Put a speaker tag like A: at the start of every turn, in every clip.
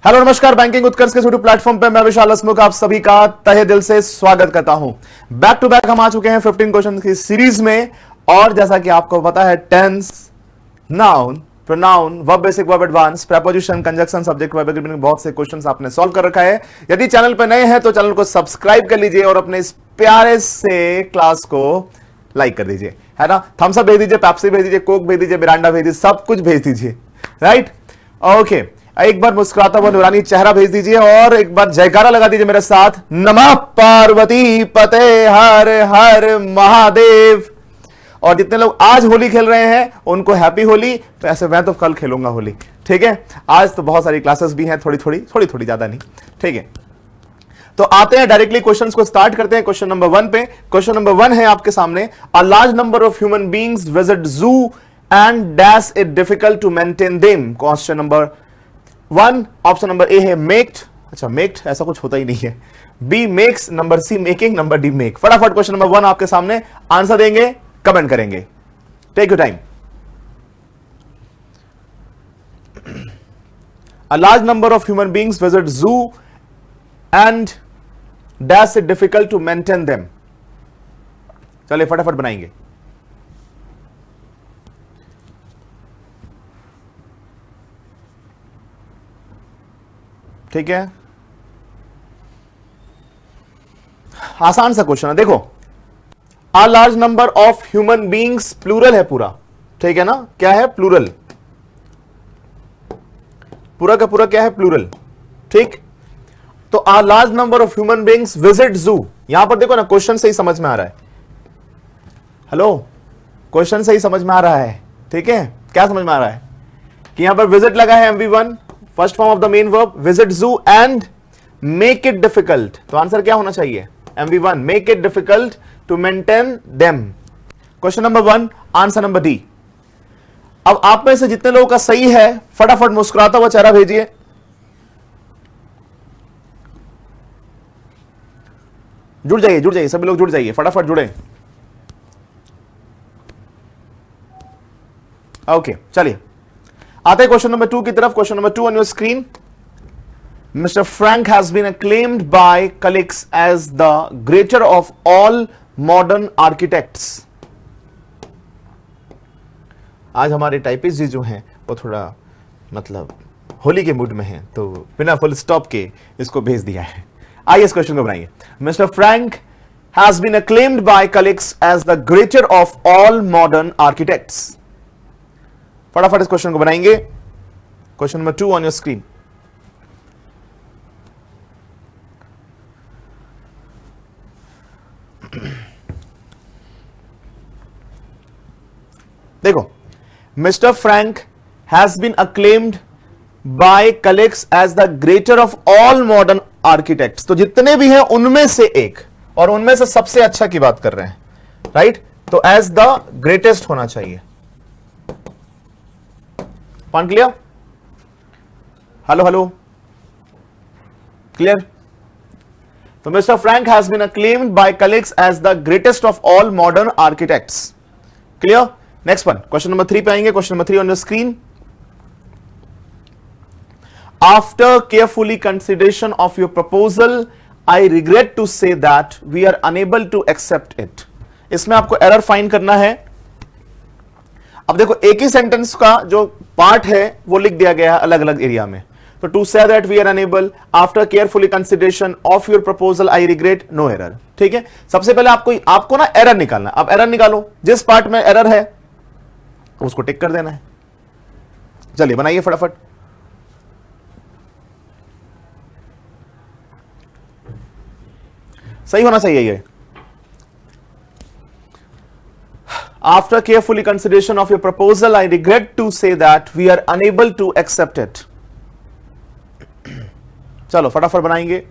A: Hello नमस्कार, banking उत्कर्ष के YouTube platform पे मैं विशाल हसमुख आप सभी का तहे दिल से स्वागत करता हूं। बैक टू बैक हम आ चुके हैं 15 क्वेश्चन की सीरीज में। और जैसा कि आपको पता है, tense, noun, pronoun, verb basic, verb advance, preposition, conjunction, subject, verb agreement, बहुत से क्वेश्चंस आपने सॉल्व कर रखा है। यदि चैनल पर नए हैं तो चैनल को सब्सक्राइब कर लीजिए और अपने इस प्यारे से क्लास को लाइक कर दीजिए, है ना। थम्स अप भेज दीजिए, पेप्सी भेज दीजिए, कोक भेज दीजिए, मिरांडा भेज दीजिए, सब कुछ भेज दीजिए, राइट। ओके, एक बार मुस्कुराता हुआ नूरानी चेहरा भेज दीजिए और एक बार जयकारा लगा दीजिए मेरे साथ, नमः पार्वती पते हर हर महादेव। और जितने लोग आज होली खेल रहे हैं उनको हैप्पी होली। ऐसे मैं तो कल खेलूंगा होली, ठीक है। आज तो बहुत सारी क्लासेस भी हैं, थोड़ी थोड़ी ज्यादा नहीं, ठीक है। तो आते हैं डायरेक्टली क्वेश्चंस को स्टार्ट करते हैं क्वेश्चन नंबर 1 पे। क्वेश्चन नंबर 1 है आपके सामने, a large number of human beings visit zoo and dash it difficult to maintain them. Question number 1, option number A है मेक्ड। अच्छा, मेक्ड ऐसा कुछ होता ही नहीं है। B makes, number C making, number D make. फटाफट क्वेश्चन नंबर 1 आपके सामने, आंसर देंगे, कमेंट करेंगे, take your time. A large number of human beings visit zoo and dash it difficult to maintain them. चलिए फटाफट बनाएंगे। ठीक है, आसान सा क्वेश्चन है, देखो। A large number of human beings, plural है पूरा, ठीक है ना। क्या है? प्लूरल, पूरा का पूरा क्या है? प्लूरल, ठीक। तो अ large number of human beings visit जू, यहां पर देखो ना, क्वेश्चन से ही समझ में आ रहा है। हेलो, क्वेश्चन से ही समझ में आ रहा है, ठीक है। क्या समझ में आ रहा है कि यहां पर विजिट लगा है MV1, first form of the main verb, visit zoo and make it difficult. तो आंसर क्या होना चाहिए? MV1, make it difficult to maintain them. Question number 1, answer number D. अब आप में से जितने लोगों का सही है फटाफट मुस्कुराता हुआ चेहरा भेजिए। जुड़ जाइए, सभी लोग जुड़ जाइए, फटाफट जुड़े। ओके, चलिए आते हैं क्वेश्चन नंबर 2 की तरफ। Question number 2 on your screen. Mr. Frank has been acclaimed by colleagues as the greater of all modern architects. आज हमारे टाइपिस्ट जी जो हैं वो थोड़ा मतलब होली के मूड में हैं, तो बिना फुल स्टॉप के इसको भेज दिया है। आइए इस क्वेश्चन को बनाइए। Mr. Frank has been acclaimed by colleagues as the greater of all modern architects. फटाफट इस क्वेश्चन को बनाएंगे। Question number 2 on your screen. देखो, mister Frank has been acclaimed by colleagues as the greater of all modern architects. तो जितने भी हैं उनमें से एक, और उनमें से सबसे अच्छा की बात कर रहे हैं, राइट। तो एज द ग्रेटेस्ट होना चाहिए। Point clear? Hello hello, clear? तो mister Frank has been acclaimed by colleagues as the greatest of all modern architects. Clear? Next one, question number 3 पे आएंगे। Question number 3 on your screen. After carefully consideration of your proposal I regret to say that we are unable to accept it. इसमें आपको error find करना है। अब देखो, एक ही sentence का जो पार्ट है वो लिख दिया गया है अलग अलग एरिया में। तो to say that we are unable, after carefully consideration of your proposal I regret, no error. ठीक है, सबसे पहले आपको ना एरर निकालना। अब एरर निकालो, जिस पार्ट में एरर है उसको टिक कर देना है। चलिए बनाइए फटाफट। सही होना चाहिए ये। After carefully consideration of your proposal I regret to say that we are unable to accept it. चलो फटाफट बनाएंगे।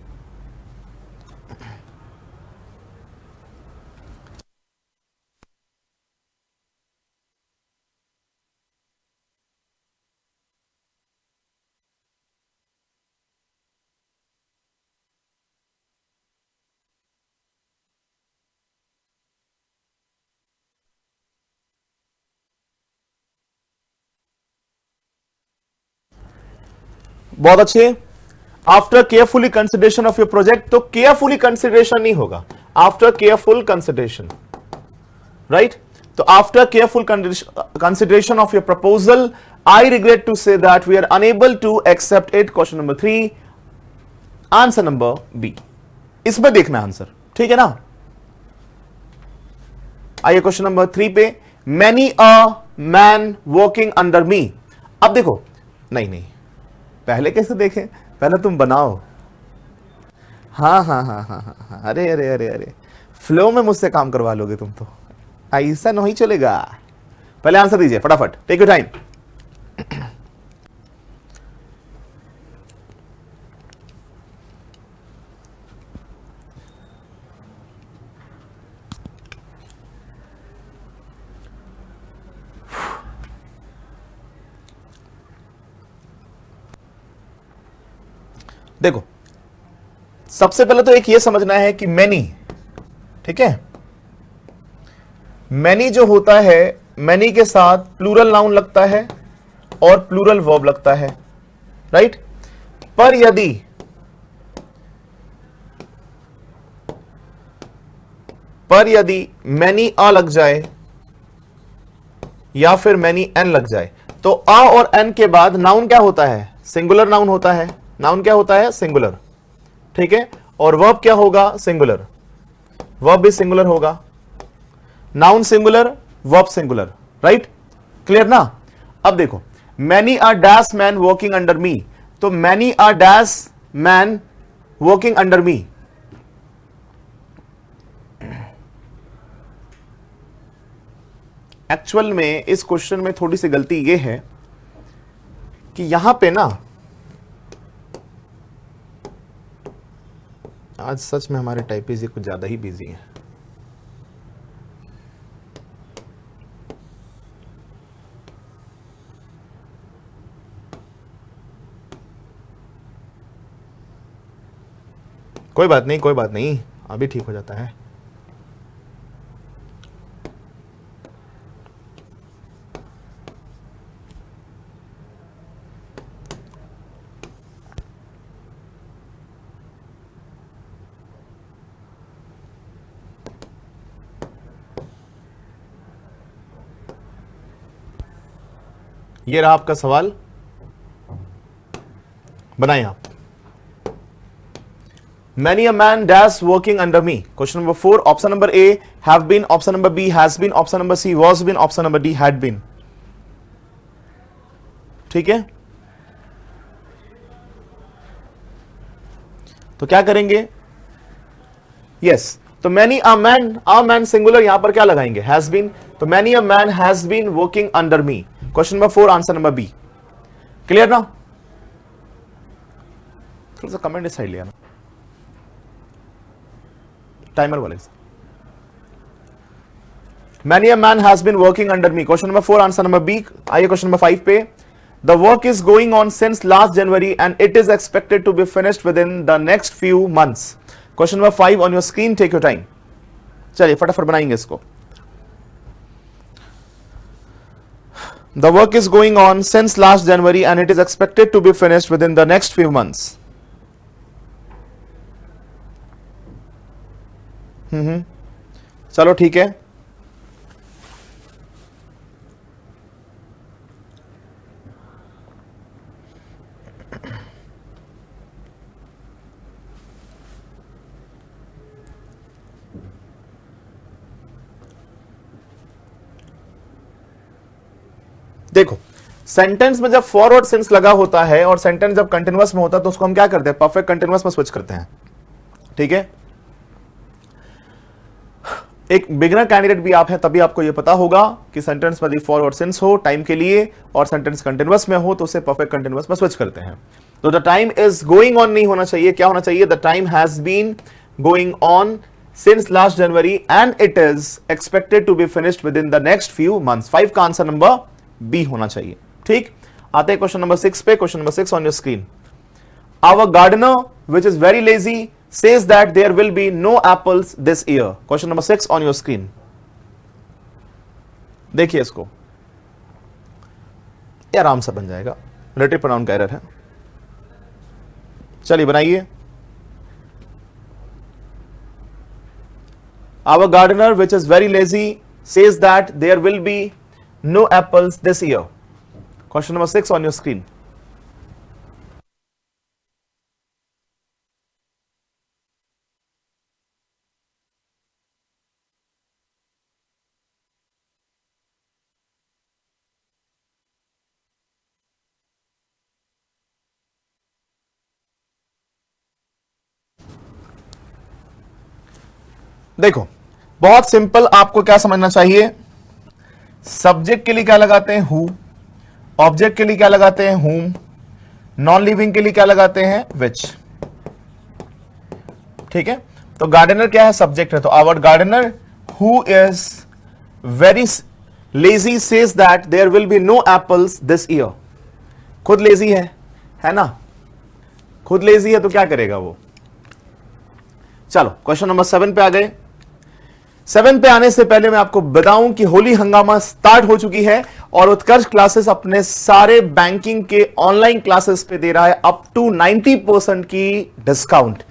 A: बहुत अच्छे, after carefully consideration of your project, तो केयरफुली कंसिडरेशन नहीं होगा, आफ्टर केयरफुल कंसिडरेशन, राइट? तो after careful consideration of your proposal, I regret to say that we are unable to accept it. Question number 3, answer number B. इसमें देखना answer, ठीक है ना? आइए क्वेश्चन नंबर 3 पे, many a man working under मी। अब देखो, नहीं पहले कैसे देखें, पहले तुम बनाओ। हाँ, अरे फ्लो में मुझसे काम करवा लोगे तुम तो, ऐसा नहीं चलेगा। पहले आंसर दीजिए फटाफट, टेक योर टाइम। देखो, सबसे पहले तो एक ये समझना है कि मैनी, ठीक है, मैनी जो होता है, मैनी के साथ प्लूरल नाउन लगता है और प्लूरल वर्ब लगता है, राइट? पर यदि मैनी अ लग जाए या फिर मैनी एन लग जाए, तो अ और एन के बाद नाउन क्या होता है? सिंगुलर नाउन होता है। नाउन क्या होता है? सिंगुलर, ठीक है? और वर्ब क्या होगा? सिंगुलर, वर्ब भी सिंगुलर होगा। Noun singular, verb singular, right? Clear ना? अब देखो, many are dash man working under me, तो many are dash man working under me, actual में इस क्वेश्चन में थोड़ी सी गलती यह है कि यहां पे ना, आज सच में हमारे टाइपिस्ट कुछ ज्यादा ही बिजी है। कोई बात नहीं, अभी ठीक हो जाता है। ये रहा आपका सवाल, बनाएं आप। Many a man dash working under me. Question number 4, option number A have been, option number B has been, option number C was been, option number D had been. ठीक है, तो क्या करेंगे? Yes, तो many a man singular, यहां पर क्या लगाएंगे? Has been, तो many a man has been working under me. Question number 4, answer number B। Clear ना? थोड़ा सा कमेंट इस साइड लिया ना, टाइमर वाले से। Many a man has been working under me. Question number 4, answer number B। आइए क्वेश्चन नंबर 5 पे, the work is going on since last January and it is expected to be finished within the next few months. Question number 5 on your screen, take your time। चलिए फटाफट बनाएंगे इसको। The work is going on since last January and it is expected to be finished within the next few months. चलो ठीक है, देखो, sentence में जब फॉरवर्ड सेंस लगा होता है और सेंटेंस जब कंटिन्यूअस में होता है तो उसको हम क्या करते हैं? परफेक्ट कंटिन्यूअस में स्विच करते हैं, ठीक है? एक बिगिनर कैंडिडेट भी आप हैं तभी आपको यह पता होगा कि सेंटेंस में फॉरवर्ड सेंस हो टाइम के लिए और सेंटेंस कंटिन्यूअस में हो तो उसे परफेक्ट कंटिन्यूअस में स्विच करते हैं। तो the time is going on नहीं होना चाहिए, क्या होना चाहिए? The time has been going on since last January and it is expected to be finished within the next few months। 5 का आंसर नंबर बी होना चाहिए, ठीक? आते हैं क्वेश्चन नंबर 6 पे। Question number 6 on your screen, our gardener which is very lazy says that there will be no apples this year। Question number 6 on your screen, देखिए इसको, ये आराम से बन जाएगा, रिलेटिव प्रोनाउन का एरर है। चलिए बनाइए। Our gardener, which is very lazy, says that there will be no apples this year. Question number 6 on your screen. देखो, बहुत सिंपल, आपको क्या समझना चाहिए, सब्जेक्ट के लिए क्या लगाते हैं हु, ऑब्जेक्ट के लिए क्या लगाते हैं हुम, नॉन लिविंग के लिए क्या लगाते हैं विच। ठीक है, तो गार्डनर क्या है, सब्जेक्ट है, तो our gardener who is very lazy says that there will be no apples this year. खुद लेजी है ना, खुद लेजी है तो क्या करेगा वो। चलो क्वेश्चन नंबर 7 पे आ गए। 7 पे आने से पहले मैं आपको बताऊं कि होली हंगामा स्टार्ट हो चुकी है और उत्कर्ष क्लासेस अपने सारे बैंकिंग के ऑनलाइन क्लासेस पे दे रहा है अप टू 90% की डिस्काउंट।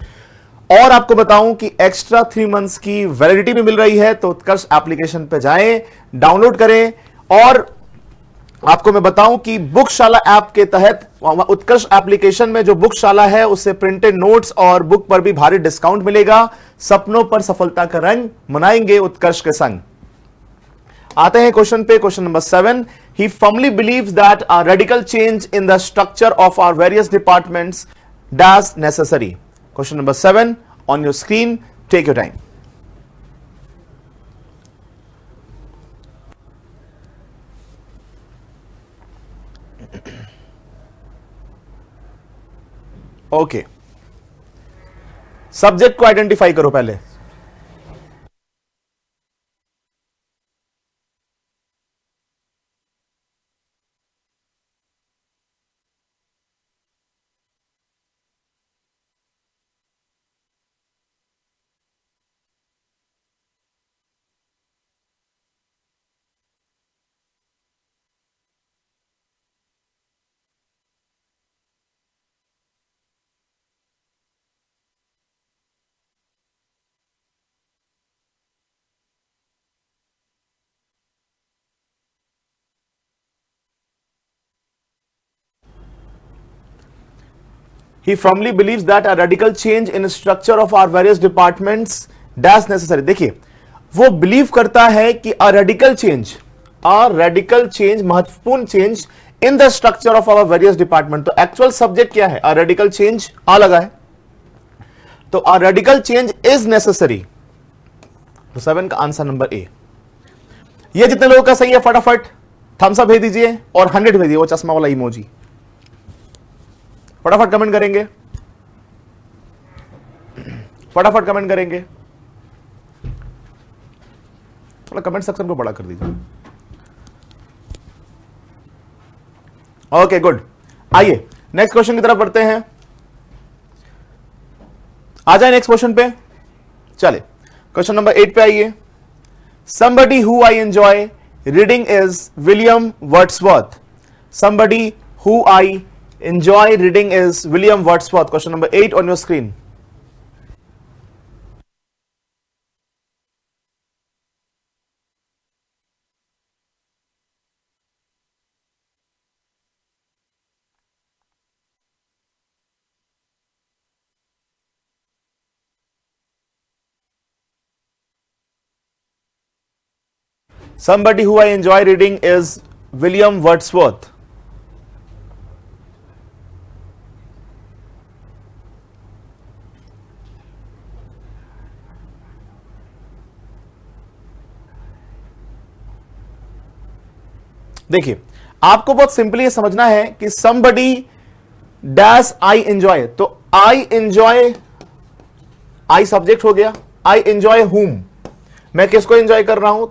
A: और आपको बताऊं कि एक्स्ट्रा 3 मंथ्स की वैलिडिटी भी मिल रही है, तो उत्कर्ष एप्लीकेशन पे जाएं, डाउनलोड करें। और आपको मैं बताऊं कि बुकशाला ऐप के तहत उत्कर्ष एप्लीकेशन में जो बुकशाला है उससे प्रिंटेड नोट्स और बुक पर भी भारी डिस्काउंट मिलेगा। सपनों पर सफलता का रंग मनाएंगे उत्कर्ष के संग। आते हैं क्वेश्चन पे, question number 7। He firmly believes that a radical change in the structure of our various departments dash necessary. Question number 7 on your screen, take your time. Okay, subject को आइडेंटिफाई करो पहले। He firmly believes that a radical change in structure of our various departments dash necessary। देखिए, वो believe करता है कि a radical change महत्वपूर्ण change in the structure of our various department. तो एक्चुअल सब्जेक्ट क्या है, a radical change आ लगा है, तो a radical change is necessary। तो 7 का आंसर नंबर ए। ये जितने लोगों का सही है फटाफट थम्स अप भेज दीजिए और 100 भेजिए, वो चश्मा वाला इमोजी फटाफट कमेंट करेंगे, फटाफट कमेंट करेंगे, थोड़ा कमेंट सेक्शन को बड़ा कर दीजिए। ओके गुड, आइए नेक्स्ट क्वेश्चन की तरफ बढ़ते हैं। आ जाए नेक्स्ट क्वेश्चन पे, चले क्वेश्चन नंबर 8 पे आइए। somebody who I enjoy reading is William Wordsworth। somebody who I enjoy reading is William Wordsworth। Question number 8 on your screen। Somebody who I enjoy reading is William Wordsworth। देखिए, आपको बहुत simply समझना है कि somebody dash I enjoy, तो I enjoy, I subject हो गया, I enjoy whom, मैं किसको एंजॉय कर रहा हूं,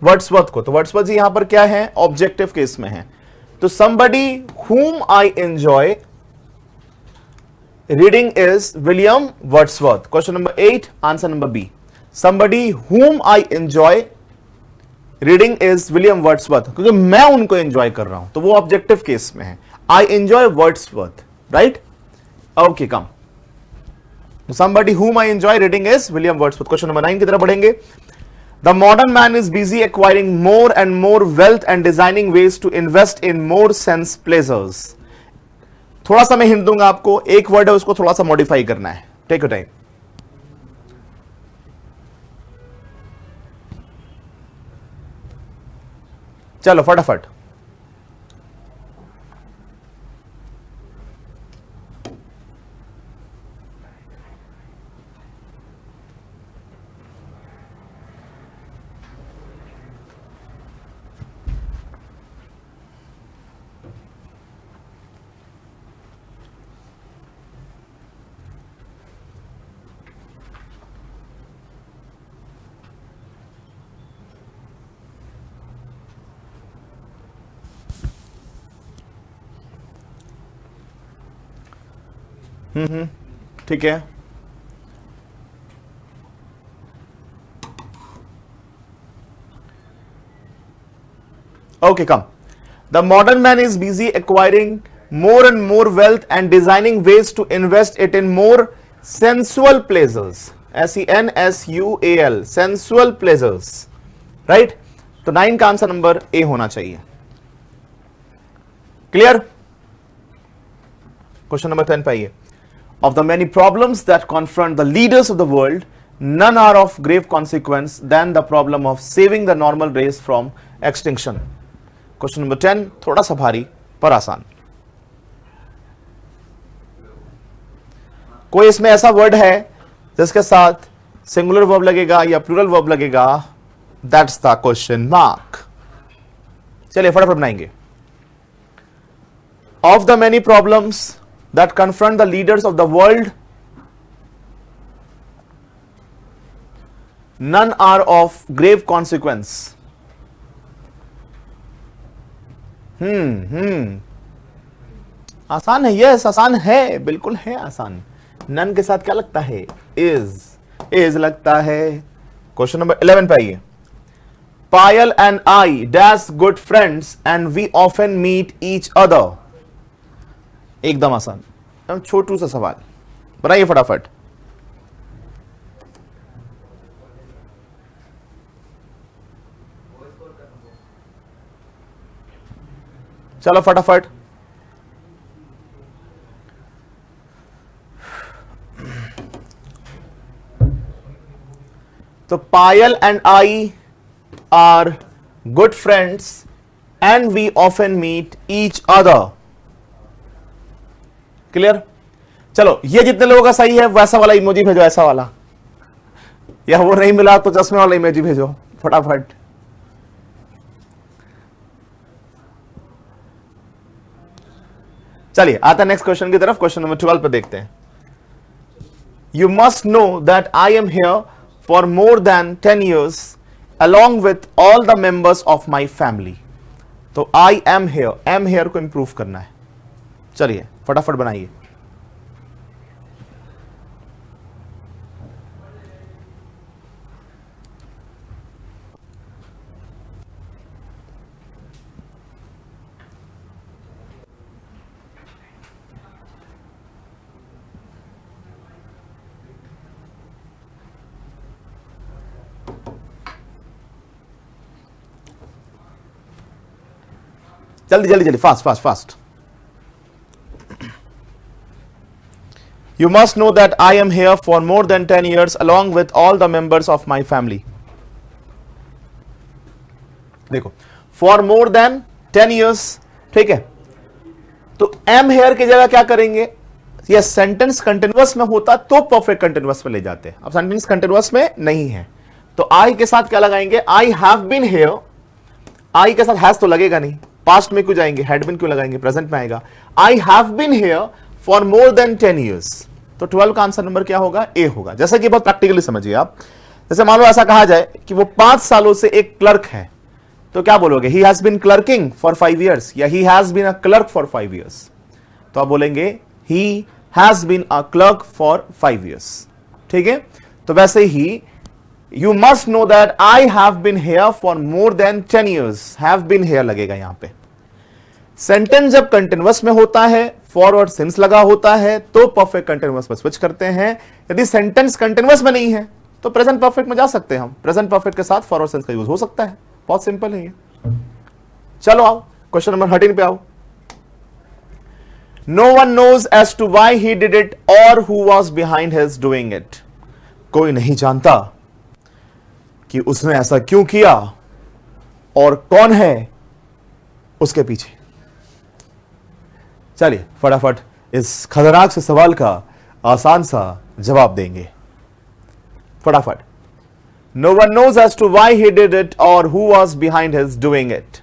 A: वर्ड्सवर्थ को। तो वर्ड्सवर्थ जी यहां पर क्या है, ऑब्जेक्टिव केस में है। तो somebody whom I enjoy reading is William Wordsworth। Question number 8 answer number B. somebody whom I enjoy reading is William Wordsworth, क्योंकि मैं उनको एंजॉय कर रहा हूं, तो वो ऑब्जेक्टिव केस में है। I enjoy Wordsworth, right. Okay come, somebody whom I enjoy reading is William Wordsworth. Question number 9 की तरफ बढ़ेंगे. The modern man is busy acquiring more and more wealth and designing ways to invest in more sense pleasures. थोड़ा सा मैं hint दूंगा आपको, एक word है उसको थोड़ा सा मॉडिफाई करना है. Take your time. चलो फटाफट. ठीक है. Okay, come. The modern man is busy acquiring more and more wealth and designing ways to invest it in more sensual pleasures. SENSUAL, sensual pleasures. Right? तो 9 का आंसर नंबर ए होना चाहिए. Clear? Question number 10 पे आइए. Of the many problems that confront the leaders of the world, none are of grave consequence than the problem of saving the normal race from extinction. Question number 10 थोड़ा सा भारी पर आसान. कोई इसमें ऐसा वर्ड है जिसके साथ सिंगुलर वर्ब लगेगा या प्लूरल वर्ब लगेगा? That's the question mark. चलिए फटाफट बनाएंगे. Of the many problems that confront the leaders of the world, none are of grave consequence. आसान है. यस आसान है, बिल्कुल है आसान. नन के साथ क्या लगता है? इज लगता है. क्वेश्चन नंबर 11 पे आइए. Payal and I dash good friends and we often meet each other. एकदम आसान. छोटू सा सवाल बनाइए फटाफट. चलो फटाफट. तो Payal and I are good friends and we often meet each other. Clear? चलो ये जितने लोगों का सही है वैसा वाला इमोजी भेजो, ऐसा वाला. या वो नहीं मिला तो चश्मे वाला इमोजी भेजो फटाफट. चलिए आता नेक्स्ट क्वेश्चन की तरफ. क्वेश्चन नंबर 12 पे देखते हैं. You must know that I am here for more than 10 years along with all the members of my family. तो आई एम हेयर को इंप्रूव करना है. चलिए फटाफट बनाइए. जल्दी जल्दी जल्दी, fast. You must know that I am here for more than 10 years along with all the members of my family. देखो for more than 10 years, ठीक है. तो am here की जगह क्या करेंगे? ये सेंटेंस कंटिन्यूअस में होता तो परफेक्ट कंटिन्यूअस में ले जाते. अब सेंटेंस कंटिन्यूअस में नहीं है तो आई के साथ क्या लगाएंगे? I have been here. I के साथ हैज तो लगेगा नहीं. पास्ट में क्यों जाएंगे? हैड बीन क्यों लगाएंगे? प्रेजेंट में आएगा. I have been here for more than 10 years. तो 12 का आंसर नंबर क्या होगा? ए होगा. जैसा कि बहुत प्रैक्टिकली समझिए आप. जैसे मान लो ऐसा कहा जाए कि वो 5 सालों से एक क्लर्क है तो क्या बोलोगे? He has been clerking for 5 years या he has been a clerk for 5 years. तो आप बोलेंगे he has been a clerk for 5 years. ठीक है. तो वैसे ही you must know that I have been here for more than 10 years. Have been here लगेगा यहां पे. सेंटेंस जब कंटिन्यूअस में होता है, फॉर और सिंस लगा होता है, तो परफेक्ट कंटिन्यूअस में स्विच करते हैं। यदि सेंटेंस कंटिन्यूअस में नहीं है तो प्रेजेंट परफेक्ट में जा सकते हैं हम। प्रेजेंट परफेक्ट के साथ फॉर और सिंस का यूज हो सकता है। बहुत सिंपल है ये। चलो आओ क्वेश्चन नंबर 13 पे आओ। No one knows as to why he did it और who was behind his doing it. कोई नहीं जानता कि उसने ऐसा क्यों किया और कौन है उसके पीछे। चलिए फटाफट इस खतरनाक से सवाल का आसान सा जवाब देंगे। फटाफट। No one knows as to why he did it और who was behind his doing it.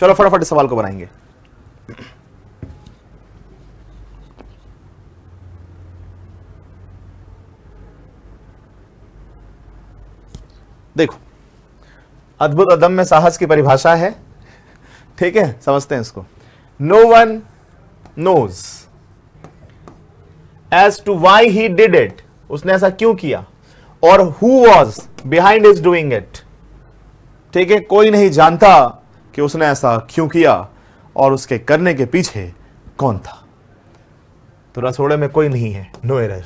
A: चलो फटाफट इस सवाल को बनाएंगे। देखो, अद्भुत अदम्य साहस की परिभाषा है, ठीक है, समझते हैं इसको। No one knows as to why he did it, उसने ऐसा क्यों किया, और who was behind his doing it, ठीक है, कोई नहीं जानता कि उसने ऐसा क्यों किया और उसके करने के पीछे कौन था। तो रसोड़े में कोई नहीं है, नो एरर,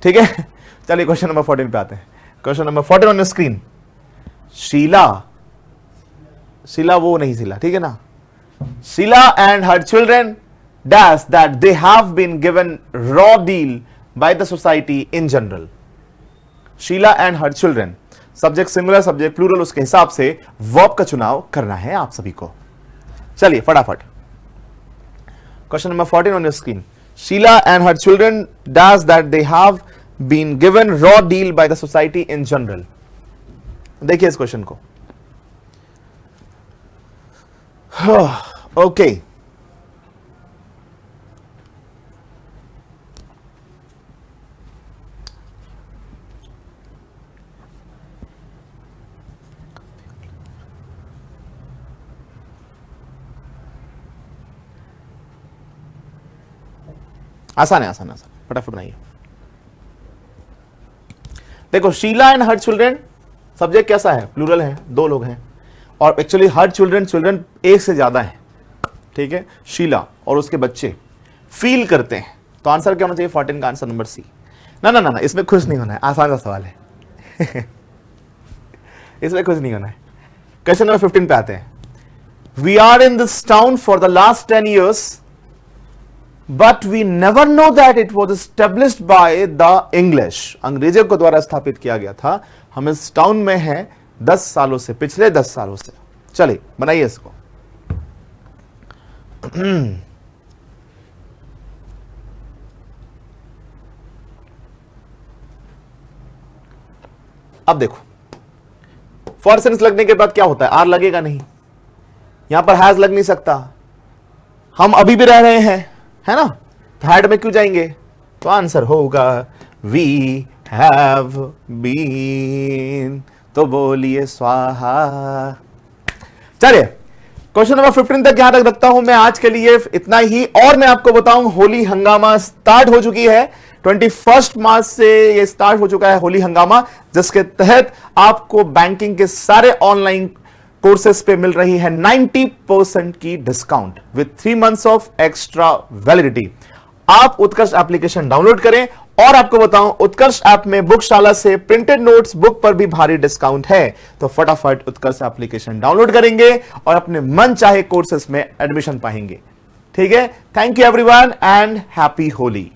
A: ठीक है। चलिए क्वेश्चन नंबर 14 पे आते हैं। Question number 14 on screen. Sheela वो नहीं शीला, ठीक है ना। Sheela and her children dash that they have been given raw deal by the society in general. Sheela and her children, subject singular, subject plural, उसके हिसाब से वर्ब का चुनाव करना है आप सभी को। चलिए फटाफट question number 14 on your screen. Sheela and her children dash that they have been given raw deal by the society in general. देखिए इस क्वेश्चन को। ओके, आसान है, आसान आसान, फटाफट बनाइए। देखो, Sheela and her children, subject कैसा है, प्लूरल है, दो लोग हैं, और एक्चुअली हर चिल्ड्रन एक से ज्यादा है, ठीक है। शीला और उसके बच्चे फील करते हैं, तो आंसर क्या होना चाहिए? 14 का आंसर नंबर सी। ना, इसमें खुश नहीं होना है, आसान सा सवाल है। इसमें खुश नहीं होना है। क्वेश्चन नंबर 15 पे आते हैं। We are in this town for the last 10 years but we never know that it was established by the English. अंग्रेजों के द्वारा स्थापित किया गया था। हम इस टाउन में हैं 10 सालों से, पिछले 10 सालों से। चलिए बनाइए इसको। अब देखो, फॉर सेंस लगने के बाद क्या होता है? आर लगेगा नहीं, यहां पर हैज लग नहीं सकता। हम अभी भी रह रहे हैं, है ना, तो हैड में क्यों जाएंगे? तो आंसर होगा वी हैव बीन। तो बोलिए स्वाहा। चलिए क्वेश्चन नंबर 15 तक यहां तक रखता हूं मैं आज के लिए, इतना ही। और मैं आपको बताऊं, होली हंगामा स्टार्ट हो चुकी है। 21 मार्च से ये स्टार्ट हो चुका है होली हंगामा, जिसके तहत आपको बैंकिंग के सारे ऑनलाइन कोर्सेस पे मिल रही है 90% की discount with 3 months of extra validity. आप उत्कर्ष एप्लीकेशन डाउनलोड करें, और आपको बताऊं, उत्कर्ष ऐप में बुकशाला से प्रिंटेड नोट्स बुक पर भी भारी डिस्काउंट है। तो फटाफट उत्कर्ष एप्लीकेशन डाउनलोड करेंगे और अपने मन चाहे कोर्सेस में एडमिशन पाएंगे, ठीक है। Thank you everyone and happy Holi.